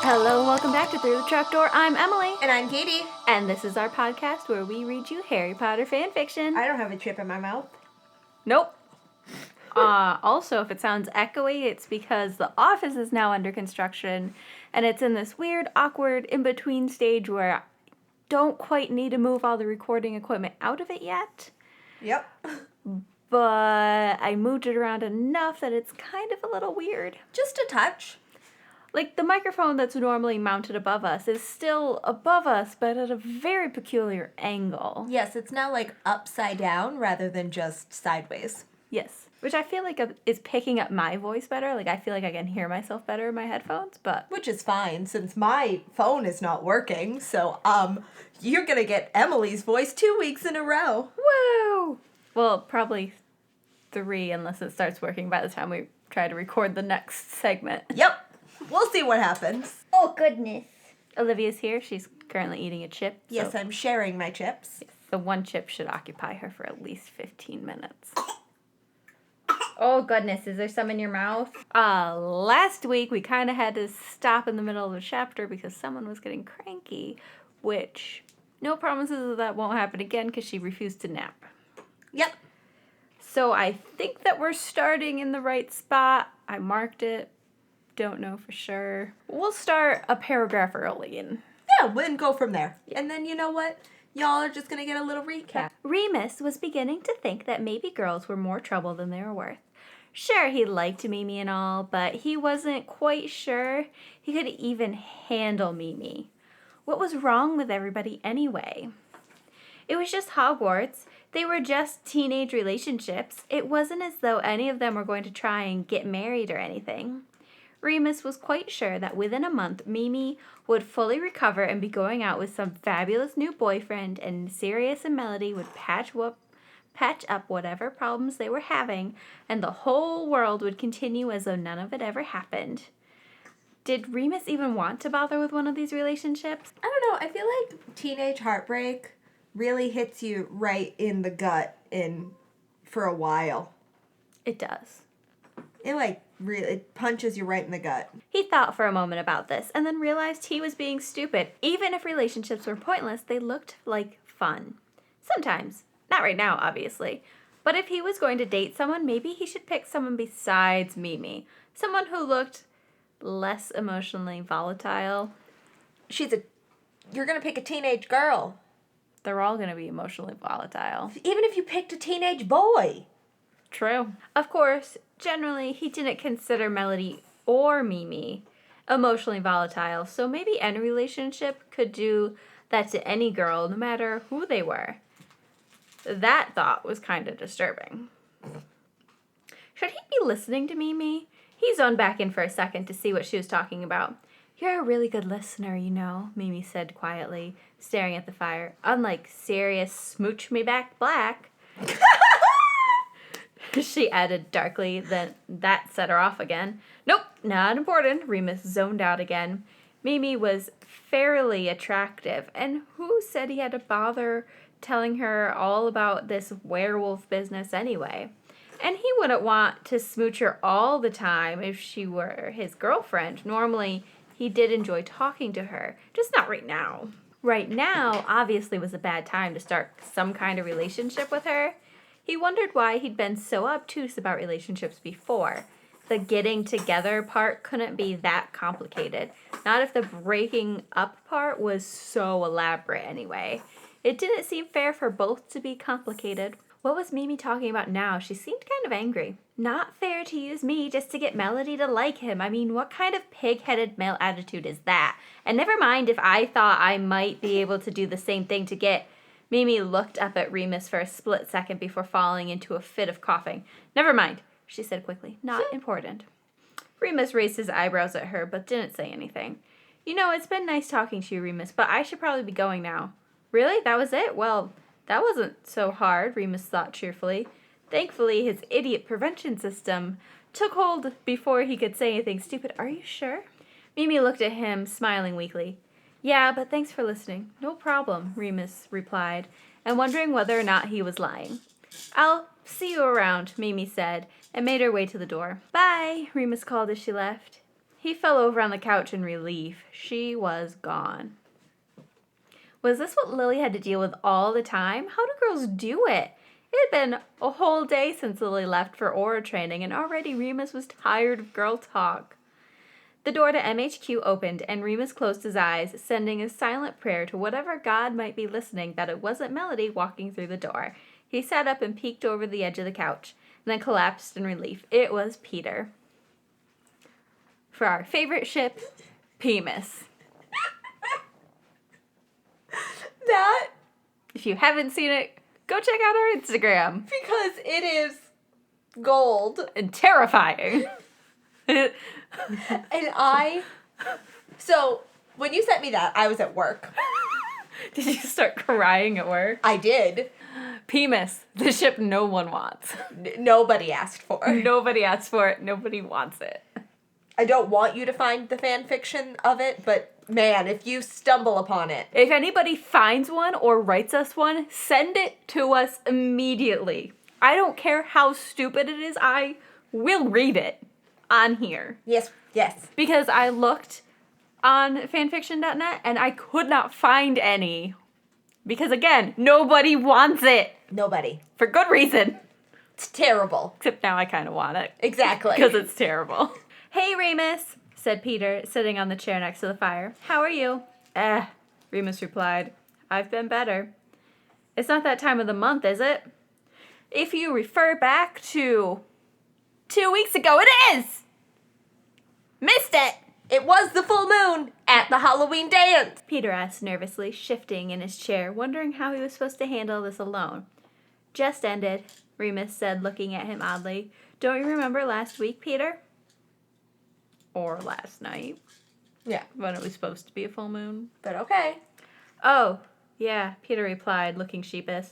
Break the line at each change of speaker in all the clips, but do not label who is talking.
Hello and welcome back to Through the Trapdoor. I'm Emily.
And I'm Katie.
And this is our podcast where we read you Harry Potter fan fiction.
I don't have a chip in my mouth.
Nope. Also, if it sounds echoey, it's because the office is now under construction and it's in this weird, awkward, in-between stage where I don't quite need to move all the recording equipment out of it yet.
Yep.
But I moved it around enough that it's kind of a little weird.
Just a touch.
Like, the microphone that's normally mounted above us is still above us, but at a very peculiar angle.
Yes, it's now like upside down rather than just sideways.
Yes. Which I feel like is picking up my voice better. Like, I feel like I can hear myself better in my headphones, but...
Which is fine, since my phone is not working, so, you're gonna get Emily's voice 2 weeks in a row.
Woo! Well, probably 3, unless it starts working by the time we try to record the next segment.
Yep. We'll see what happens.
Oh, goodness. Olivia's here. She's currently eating a chip.
Yes, I'm sharing my chips.
Yes, the one chip should occupy her for at least 15 minutes. Oh, goodness. Is there some in your mouth? Last week, we kind of had to stop in the middle of the chapter because someone was getting cranky, which no promises that won't happen again because she refused to nap.
Yep.
So I think that we're starting in the right spot. I marked it. Don't know for sure. We'll start a paragraph early and...
Yeah, we'll go from there. Yeah. And then you know what? Y'all are just gonna get a little recap.
Yeah. Remus was beginning to think that maybe girls were more trouble than they were worth. Sure, he liked Mimi and all, but he wasn't quite sure he could even handle Mimi. What was wrong with everybody anyway? It was just Hogwarts. They were just teenage relationships. It wasn't as though any of them were going to try and get married or anything. Remus was quite sure that within a month, Mimi would fully recover and be going out with some fabulous new boyfriend, and Sirius and Melody would patch up whatever problems they were having, and the whole world would continue as though none of it ever happened. Did Remus even want to bother with one of these relationships?
I don't know. I feel like teenage heartbreak really hits you right in the gut for a while.
It does.
It punches you right in the gut.
He thought for a moment about this and then realized he was being stupid. Even if relationships were pointless, they looked like fun. Sometimes. Not right now, obviously. But if he was going to date someone, maybe he should pick someone besides Mimi. Someone who looked less emotionally volatile.
You're gonna pick a teenage girl.
They're all gonna be emotionally volatile.
Even if you picked a teenage boy.
True. Of course, generally, he didn't consider Melody or Mimi emotionally volatile, so maybe any relationship could do that to any girl, no matter who they were. That thought was kind of disturbing. Should he be listening to Mimi? He zoned back in for a second to see what she was talking about. You're a really good listener, you know, Mimi said quietly, staring at the fire. Unlike Sirius smooch me back black. She added darkly, then that set her off again. Nope, not important. Remus zoned out again. Mimi was fairly attractive, and who said he had to bother telling her all about this werewolf business anyway? And he wouldn't want to smooch her all the time if she were his girlfriend. Normally, he did enjoy talking to her, just not right now. Right now, obviously, was a bad time to start some kind of relationship with her. He wondered why he'd been so obtuse about relationships before. The getting together part couldn't be that complicated. Not if the breaking up part was so elaborate anyway. It didn't seem fair for both to be complicated. What was Mimi talking about now? She seemed kind of angry. Not fair to use me just to get Melody to like him. I mean, what kind of pig-headed male attitude is that? And never mind if I thought I might be able to do the same thing to get... Mimi looked up at Remus for a split second before falling into a fit of coughing. Never mind, she said quickly. Not important. Remus raised his eyebrows at her, but didn't say anything. You know, it's been nice talking to you, Remus, but I should probably be going now. Really? That was it? Well, that wasn't so hard, Remus thought cheerfully. Thankfully, his idiot prevention system took hold before he could say anything stupid. Are you sure? Mimi looked at him, smiling weakly. Yeah, but thanks for listening. No problem, Remus replied, and wondering whether or not he was lying. I'll see you around, Mimi said, and made her way to the door. Bye, Remus called as she left. He fell over on the couch in relief. She was gone. Was this what Lily had to deal with all the time? How do girls do it? It had been a whole day since Lily left for Auror training, and already Remus was tired of girl talk. The door to MHQ opened, and Remus closed his eyes, sending a silent prayer to whatever god might be listening that it wasn't Melody walking through the door. He sat up and peeked over the edge of the couch, and then collapsed in relief. It was Peter. For our favorite ship, Pemus.
That,
If you haven't seen it, go check out our Instagram.
because it is gold.
And terrifying.
And so when you sent me that, I was at work.
Did you start crying at work?
I did.
Pemus, the ship no one wants.
Nobody asked for.
Nobody asked for it. Nobody wants it.
I don't want you to find the fan fiction of it, but man, if you stumble upon it.
If anybody finds one or writes us one, send it to us immediately. I don't care how stupid it is. I will read it on here.
Yes, yes.
Because I looked on fanfiction.net and I could not find any. Because again, nobody wants it.
Nobody.
For good reason.
It's terrible.
Except now I kind of want it.
Exactly.
Because it's terrible. Hey, Remus, said Peter, sitting on the chair next to the fire. How are you? Remus replied. I've been better. It's not that time of the month, is it? If you refer back to 2 weeks ago, it is! Missed it!
It was the full moon at the Halloween dance.
Peter asked nervously, shifting in his chair, wondering how he was supposed to handle this alone. Just ended, Remus said, looking at him oddly. Don't you remember last week, Peter? Or last night.
Yeah.
When it was supposed to be a full moon.
But okay.
Oh, yeah, Peter replied, looking sheepish.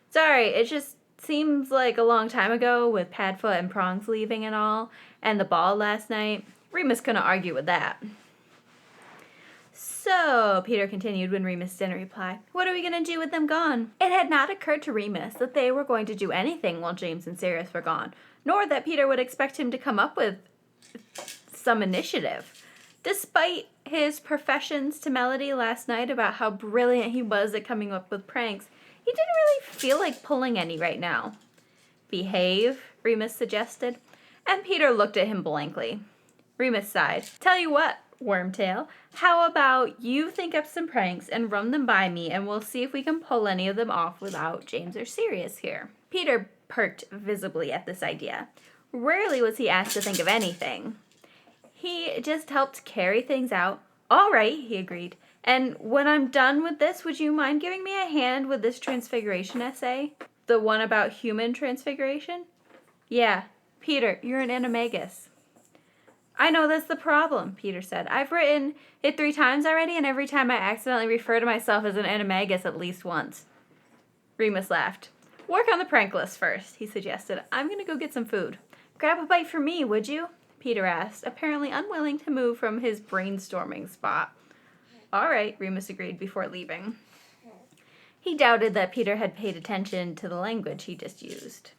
Sorry, it just seems like a long time ago with Padfoot and Prongs leaving and all, and the ball last night. Remus couldn't argue with that. So, Peter continued when Remus didn't reply, what are we going to do with them gone? It had not occurred to Remus that they were going to do anything while James and Sirius were gone, nor that Peter would expect him to come up with some initiative. Despite his professions to Melody last night about how brilliant he was at coming up with pranks, he didn't really feel like pulling any right now. Behave, Remus suggested, and Peter looked at him blankly. Remus sighed. Tell you what, Wormtail, how about you think up some pranks and run them by me, and we'll see if we can pull any of them off without James or Sirius here. Peter perked visibly at this idea. Rarely was he asked to think of anything. He just helped carry things out. All right, he agreed. And when I'm done with this, would you mind giving me a hand with this transfiguration essay? The one about human transfiguration? Yeah. Peter, you're an animagus. I know that's the problem, Peter said. I've written it 3 times already, and every time I accidentally refer to myself as an animagus at least once. Remus laughed. Work on the prank list first, he suggested. I'm going to go get some food. Grab a bite for me, would you? Peter asked, apparently unwilling to move from his brainstorming spot. All right, Remus agreed before leaving. He doubted that Peter had paid attention to the language he just used.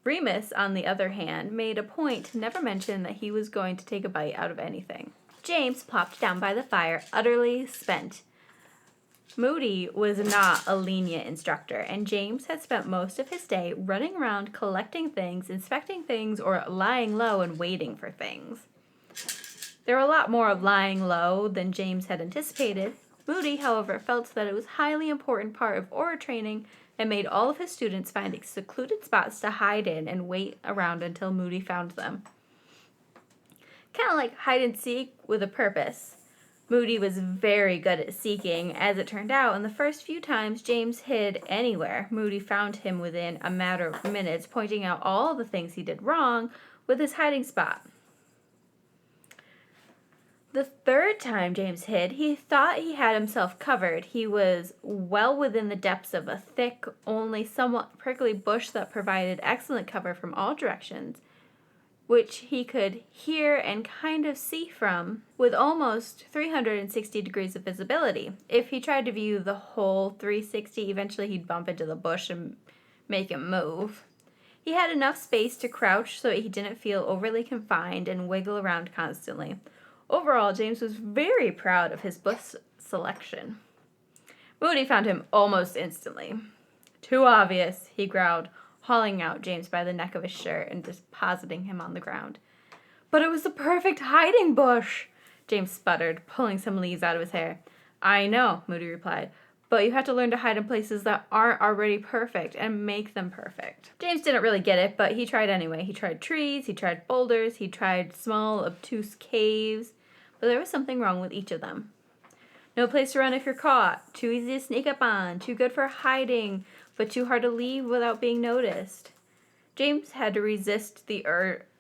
Remus, on the other hand, made a point to never mention that he was going to take a bite out of anything. James plopped down by the fire, utterly spent. Moody was not a lenient instructor, and James had spent most of his day running around collecting things, inspecting things, or lying low and waiting for things. There were a lot more of lying low than James had anticipated. Moody, however, felt that it was a highly important part of Auror training and made all of his students find secluded spots to hide in and wait around until Moody found them. Kind of like hide and seek with a purpose. Moody was very good at seeking. As it turned out, in the first few times James hid anywhere, Moody found him within a matter of minutes, pointing out all the things he did wrong with his hiding spot. The 3rd time James hid, he thought he had himself covered. He was well within the depths of a thick, only somewhat prickly bush that provided excellent cover from all directions, which he could hear and kind of see from, with almost 360 degrees of visibility. If he tried to view the whole 360, eventually he'd bump into the bush and make him move. He had enough space to crouch so he didn't feel overly confined and wiggle around constantly. Overall, James was very proud of his book selection. Moody found him almost instantly. Too obvious, he growled, hauling out James by the neck of his shirt and depositing him on the ground. But it was the perfect hiding bush, James sputtered, pulling some leaves out of his hair. I know, Moody replied, but you have to learn to hide in places that aren't already perfect and make them perfect. James didn't really get it, but he tried anyway. He tried trees, he tried boulders, he tried small, obtuse caves, but there was something wrong with each of them. No place to run if you're caught, too easy to sneak up on, too good for hiding, but too hard to leave without being noticed. James had to resist the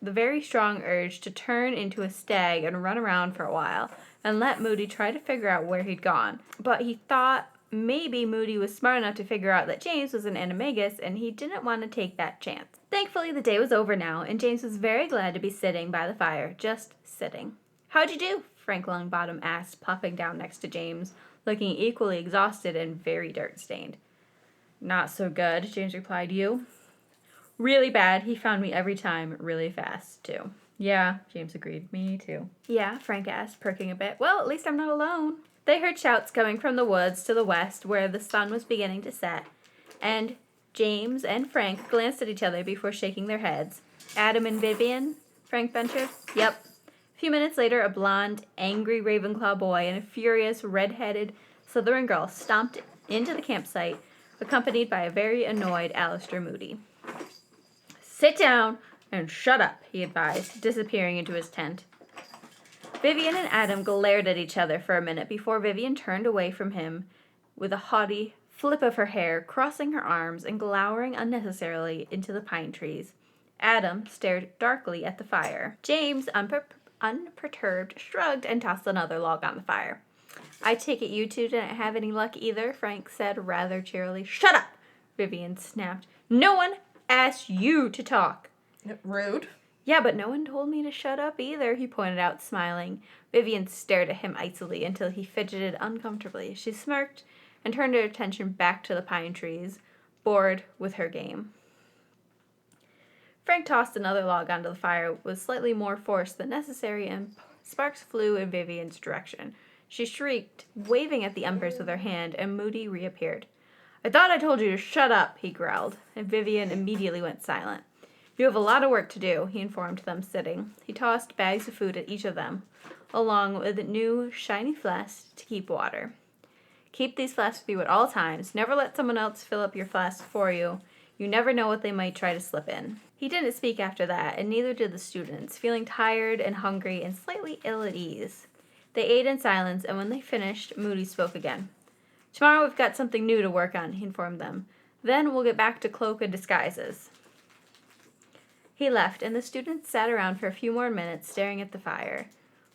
very strong urge to turn into a stag and run around for a while, and let Moody try to figure out where he'd gone. But he thought maybe Moody was smart enough to figure out that James was an animagus, and he didn't want to take that chance. Thankfully, the day was over now, and James was very glad to be sitting by the fire, just sitting. How'd you do? Frank Longbottom asked, plopping down next to James, looking equally exhausted and very dirt-stained. Not so good, James replied. You? Really bad. He found me every time, really fast, too. Yeah, James agreed. Me too. Yeah, Frank asked, perking a bit. Well, at least I'm not alone. They heard shouts coming from the woods to the west where the sun was beginning to set, and James and Frank glanced at each other before shaking their heads. Adam and Vivian? Frank ventured. Yep. A few minutes later, a blonde, angry Ravenclaw boy and a furious, red-headed Slytherin girl stomped into the campsite, accompanied by a very annoyed Alistair Moody. Sit down and shut up, he advised, disappearing into his tent. Vivian and Adam glared at each other for a minute before Vivian turned away from him with a haughty flip of her hair, crossing her arms and glowering unnecessarily into the pine trees. Adam stared darkly at the fire. James, unperturbed, shrugged and tossed another log on the fire. I take it you two didn't have any luck either, Frank said rather cheerily. Shut up, Vivian snapped. No one asked you to talk.
Rude.
Yeah, but no one told me to shut up either, he pointed out, smiling. Vivian stared at him icily until he fidgeted uncomfortably. She smirked and turned her attention back to the pine trees, bored with her game. Frank tossed another log onto the fire with slightly more force than necessary, and sparks flew in Vivian's direction. She shrieked, waving at the embers with her hand, and Moody reappeared. I thought I told you to shut up, he growled, and Vivian immediately went silent. You have a lot of work to do, he informed them, sitting. He tossed bags of food at each of them, along with new, shiny flasks to keep water. Keep these flasks with you at all times. Never let someone else fill up your flask for you. You never know what they might try to slip in. He didn't speak after that, and neither did the students, feeling tired and hungry and slightly ill at ease. They ate in silence, and when they finished, Moody spoke again. Tomorrow we've got something new to work on, he informed them. Then we'll get back to cloak and disguises. He left, and the students sat around for a few more minutes, staring at the fire.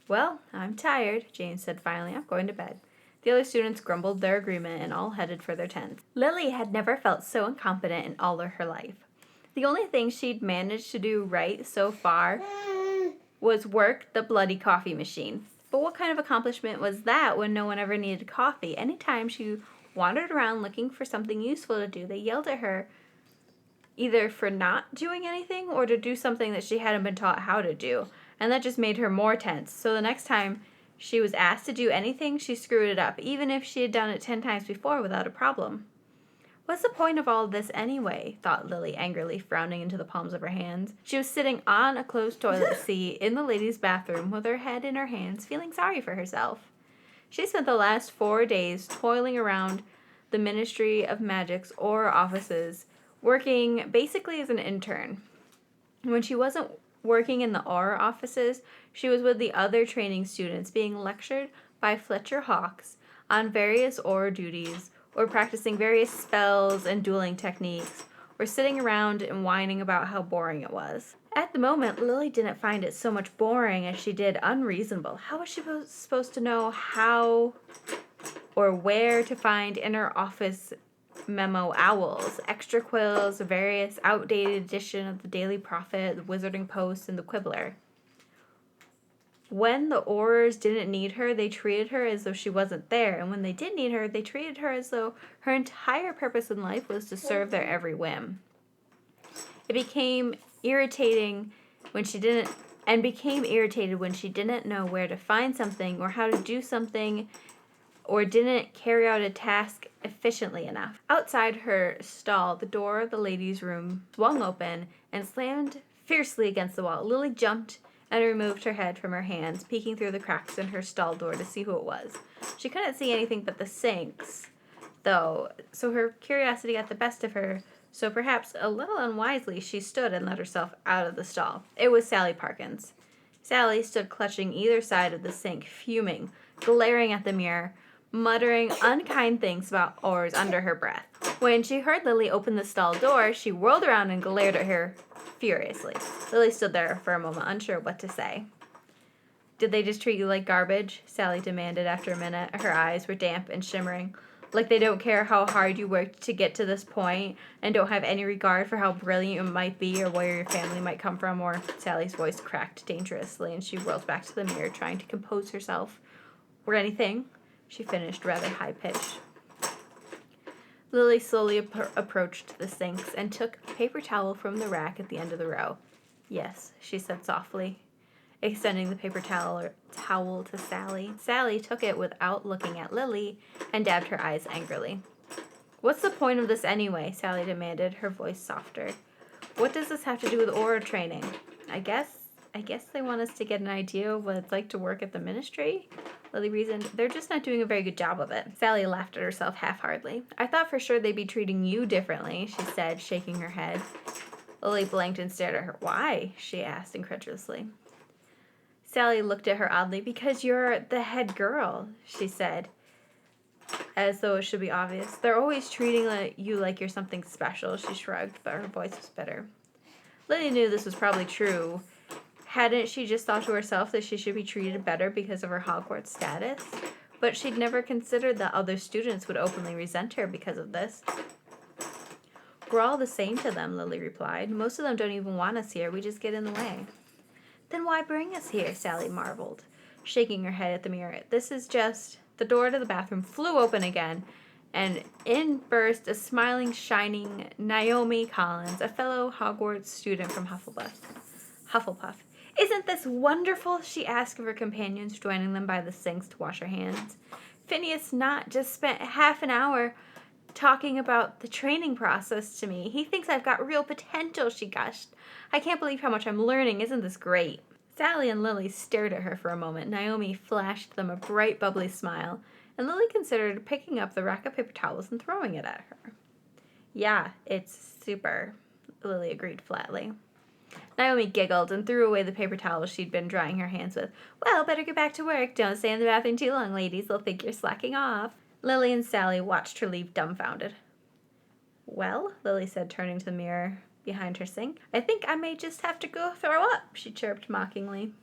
Well, I'm tired, James said finally. I'm going to bed. The other students grumbled their agreement and all headed for their tents. Lily had never felt so incompetent in all of her life. The only thing she'd managed to do right so far was work the bloody coffee machine. But what kind of accomplishment was that when no one ever needed coffee? Anytime she wandered around looking for something useful to do, they yelled at her either for not doing anything or to do something that she hadn't been taught how to do. And that just made her more tense. So the next time she was asked to do anything, she screwed it up, even if she had done it 10 times before without a problem. What's the point of all this anyway? Thought Lily angrily, frowning into the palms of her hands. She was sitting on a closed toilet seat in the ladies' bathroom with her head in her hands, feeling sorry for herself. She spent the last 4 days toiling around the Ministry of Magic's Auror offices, working basically as an intern. When she wasn't working in the Auror offices, she was with the other training students being lectured by Fletcher Hawkes on various Auror duties, or practicing various spells and dueling techniques, or sitting around and whining about how boring it was. At the moment, Lily didn't find it so much boring as she did unreasonable. How was she supposed to know how or where to find inner office memo owls, extra quills, various outdated edition of the Daily Prophet, the Wizarding Post, and the Quibbler? When the Aurors didn't need her, they treated her as though she wasn't there, and when they did need her, they treated her as though her entire purpose in life was to serve their every whim. It became irritating when she didn't know where to find something or how to do something or didn't carry out a task efficiently enough. Outside her stall, the door of the ladies' room swung open and slammed fiercely against the wall. Lily jumped and removed her head from her hands, peeking through the cracks in her stall door to see who it was. She couldn't see anything but the sinks, though, so her curiosity got the best of her, so perhaps a little unwisely she stood and let herself out of the stall. It was Sally Parkins. Sally stood clutching either side of the sink, fuming, glaring at the mirror, muttering unkind things about Aurors under her breath. When she heard Lily open the stall door, she whirled around and glared at her furiously. Lily stood there for a moment, unsure what to say. "Did they just treat you like garbage?" Sally demanded after a minute. Her eyes were damp and shimmering. "Like they don't care how hard you worked to get to this point and don't have any regard for how brilliant you might be or where your family might come from?" Or Sally's voice cracked dangerously and she whirled back to the mirror, trying to compose herself. "Or anything," she finished, rather high-pitched. Lily slowly approached the sinks and took a paper towel from the rack at the end of the row. "Yes," she said softly, extending the paper towel to Sally. Sally took it without looking at Lily and dabbed her eyes angrily. "What's the point of this anyway?" Sally demanded, her voice softer. "What does this have to do with Auror training?" I guess they want us to get an idea of what it's like to work at the ministry," Lily reasoned. "They're just not doing a very good job of it." Sally laughed at herself half-heartedly. "I thought for sure they'd be treating you differently," she said, shaking her head. Lily blinked and stared at her. "Why?" she asked incredulously. Sally looked at her oddly. "Because you're the head girl," she said, as though it should be obvious. "They're always treating you like you're something special," she shrugged, but her voice was bitter. Lily knew this was probably true. Hadn't she just thought to herself that she should be treated better because of her Hogwarts status? But she'd never considered that other students would openly resent her because of this. "We're all the same to them," Lily replied. "Most of them don't even want us here. We just get in the way." "Then why bring us here?" Sally marveled, shaking her head at the mirror. "This is just..." The door to the bathroom flew open again, and in burst a smiling, shining Naomi Collins, a fellow Hogwarts student from Hufflepuff. "Isn't this wonderful?" she asked of her companions, joining them by the sinks to wash her hands. "Phineas Nott just spent half an hour talking about the training process to me. He thinks I've got real potential," she gushed. "I can't believe how much I'm learning. Isn't this great?" Sally and Lily stared at her for a moment. Naomi flashed them a bright, bubbly smile, and Lily considered picking up the rack of paper towels and throwing it at her. "Yeah, it's super," Lily agreed flatly. Naomi giggled and threw away the paper towels she'd been drying her hands with. "Well, better get back to work. Don't stay in the bathroom too long, ladies. They'll think you're slacking off." Lily and Sally watched her leave dumbfounded. "Well," Lily said, turning to the mirror behind her sink, "I think I may just have to go throw up," she chirped mockingly.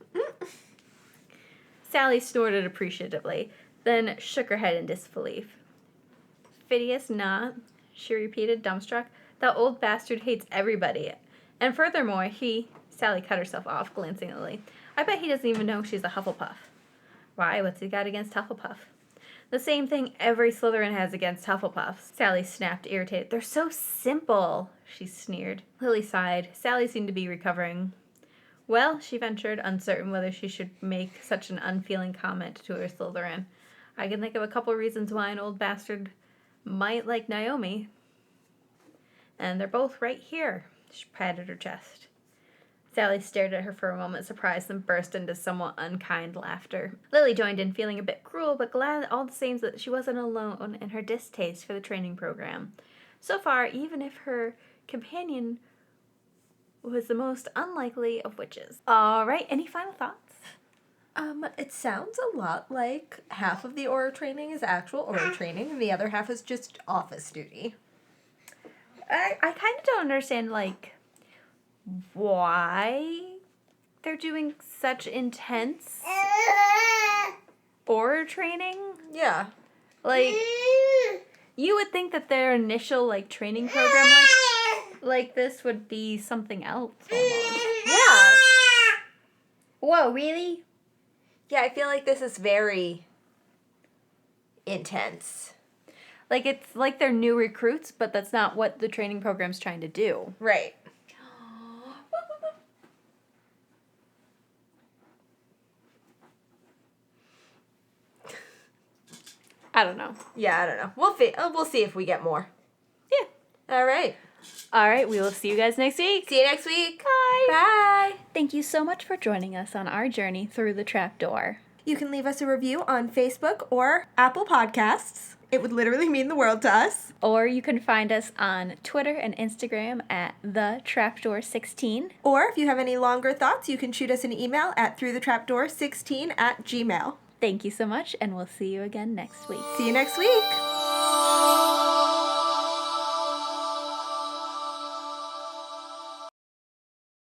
Sally snorted appreciatively, then shook her head in disbelief. "Phineas Nott," she repeated, dumbstruck. "That old bastard hates everybody. And furthermore, Sally cut herself off, glancing at Lily. "I bet he doesn't even know she's a Hufflepuff." "Why? What's he got against Hufflepuff?" "The same thing every Slytherin has against Hufflepuffs," Sally snapped, irritated. "They're so simple," she sneered. Lily sighed. Sally seemed to be recovering. "Well," she ventured, uncertain whether she should make such an unfeeling comment to her Slytherin, "I can think of a couple reasons why an old bastard might like Naomi. And they're both right here." She patted her chest. Sally stared at her for a moment, surprised, then burst into somewhat unkind laughter. Lily joined in, feeling a bit cruel, but glad all the same that she wasn't alone in her distaste for the training program. So far, even if her companion was the most unlikely of witches. All right, any final thoughts?
It sounds a lot like half of the Auror training is actual Auror training, and the other half is just office duty.
I kind of don't understand, why they're doing such intense Auror training.
Yeah.
You would think that their initial, training program like this would be something else, almost.
Yeah.
Whoa, really?
Yeah, I feel like this is very intense.
It's like they're new recruits, but that's not what the training program's trying to do.
Right.
I don't know.
Yeah, I don't know. We'll see if we get more.
Yeah.
All right.
All right, we will see you guys next week.
See you next week.
Bye.
Bye.
Thank you so much for joining us on our journey through the trapdoor.
You can leave us a review on Facebook or Apple Podcasts. It would literally mean the world to us.
Or you can find us on Twitter and Instagram at thetrapdoor16.
Or if you have any longer thoughts, you can shoot us an email at throughthetrapdoor16@gmail.com.
Thank you so much, and we'll see you again next week.
See you next week.